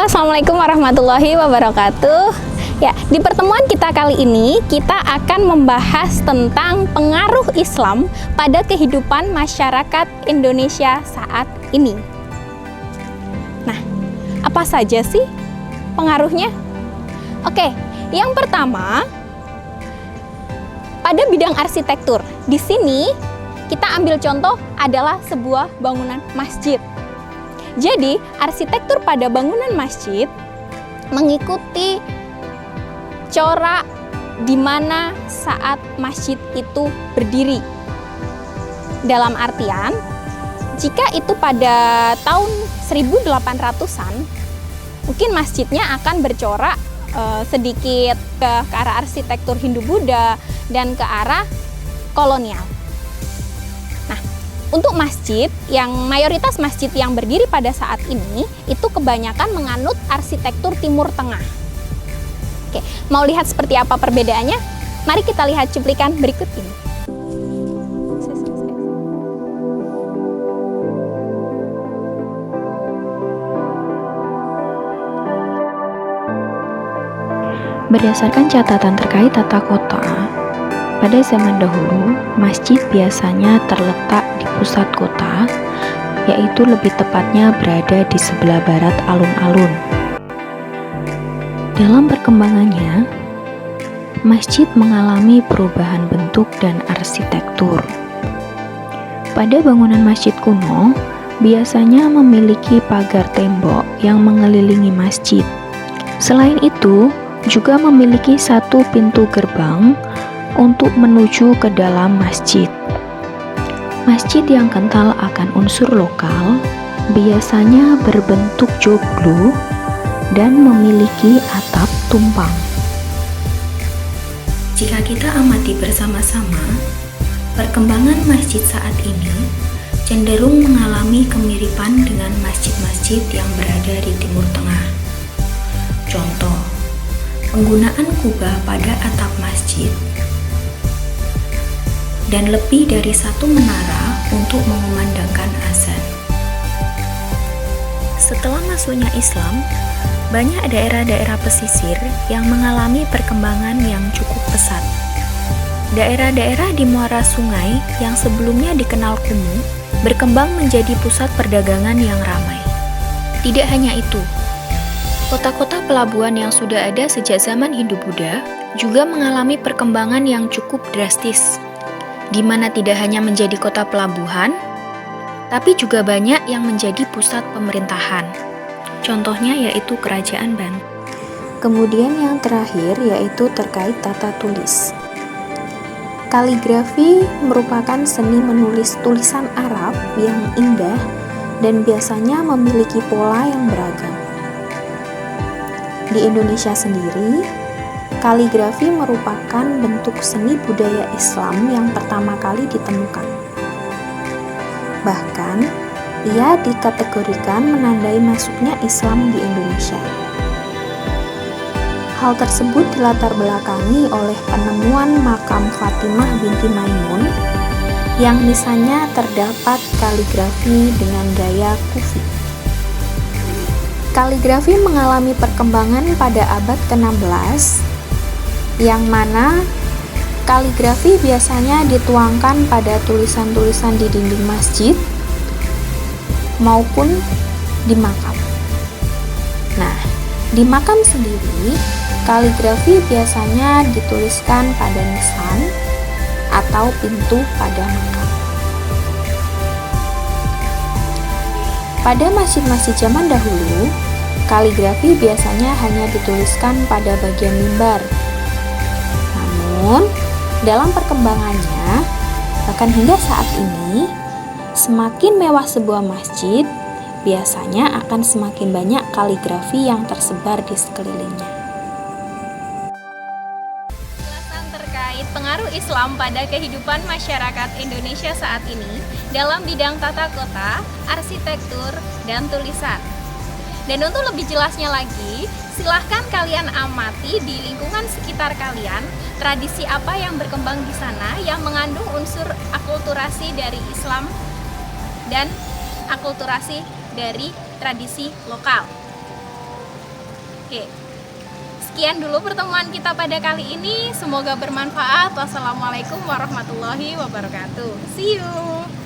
Halo, Assalamualaikum warahmatullahi wabarakatuh. Ya, di pertemuan kita kali ini kita akan membahas tentang pengaruh Islam pada kehidupan masyarakat Indonesia saat ini. Nah, apa saja sih pengaruhnya? Oke, yang pertama pada bidang arsitektur. Di sini kita ambil contoh adalah sebuah bangunan masjid. Jadi, arsitektur pada bangunan masjid mengikuti corak di mana saat masjid itu berdiri. Dalam artian, jika itu pada tahun 1800-an, mungkin masjidnya akan bercorak sedikit ke arah arsitektur Hindu-Buddha dan ke arah kolonial. Untuk masjid, yang mayoritas masjid yang berdiri pada saat ini, itu kebanyakan menganut arsitektur Timur Tengah. Oke, mau lihat seperti apa perbedaannya? Mari kita lihat cuplikan berikut ini. Berdasarkan catatan terkait tata kota, pada zaman dahulu, masjid biasanya terletak di pusat kota, yaitu lebih tepatnya berada di sebelah barat alun-alun. Dalam perkembangannya, masjid mengalami perubahan bentuk dan arsitektur. Pada bangunan masjid kuno, biasanya memiliki pagar tembok yang mengelilingi masjid. Selain itu, juga memiliki satu pintu gerbang untuk menuju ke dalam masjid. Masjid yang kental akan unsur lokal biasanya berbentuk joglo dan memiliki atap tumpang. Jika kita amati bersama-sama, perkembangan masjid saat ini cenderung mengalami kemiripan dengan masjid-masjid yang berada di Timur Tengah. Contoh, penggunaan kubah pada atap masjid dan lebih dari satu menara untuk mengumandangkan azan. Setelah masuknya Islam, banyak daerah-daerah pesisir yang mengalami perkembangan yang cukup pesat. Daerah-daerah di muara sungai yang sebelumnya dikenal kumuh berkembang menjadi pusat perdagangan yang ramai. Tidak hanya itu, kota-kota pelabuhan yang sudah ada sejak zaman Hindu-Buddha juga mengalami perkembangan yang cukup drastis, di mana tidak hanya menjadi kota pelabuhan, tapi juga banyak yang menjadi pusat pemerintahan. Contohnya yaitu Kerajaan Banten. Kemudian yang terakhir yaitu terkait tata tulis. Kaligrafi merupakan seni menulis tulisan Arab yang indah dan biasanya memiliki pola yang beragam. Di Indonesia sendiri, kaligrafi merupakan bentuk seni budaya Islam yang pertama kali ditemukan. Bahkan, ia dikategorikan menandai masuknya Islam di Indonesia. Hal tersebut dilatar belakangi oleh penemuan makam Fatimah binti Maimun yang misalnya terdapat kaligrafi dengan gaya Kufi. Kaligrafi mengalami perkembangan pada abad ke-16 yang mana kaligrafi biasanya dituangkan pada tulisan-tulisan di dinding masjid maupun di makam. Nah, di makam sendiri, kaligrafi biasanya dituliskan pada nisan atau pintu pada makam. Pada masjid-masjid zaman dahulu, kaligrafi biasanya hanya dituliskan pada bagian mimbar. Namun, dalam perkembangannya, bahkan hingga saat ini, semakin mewah sebuah masjid, biasanya akan semakin banyak kaligrafi yang tersebar di sekelilingnya. Penjelasan terkait pengaruh Islam pada kehidupan masyarakat Indonesia saat ini dalam bidang tata kota, arsitektur, dan tulisan. Dan untuk lebih jelasnya lagi, silahkan kalian amati di lingkungan sekitar kalian tradisi apa yang berkembang di sana yang mengandung unsur akulturasi dari Islam dan akulturasi dari tradisi lokal. Oke, sekian dulu pertemuan kita pada kali ini. Semoga bermanfaat. Wassalamualaikum warahmatullahi wabarakatuh. See you.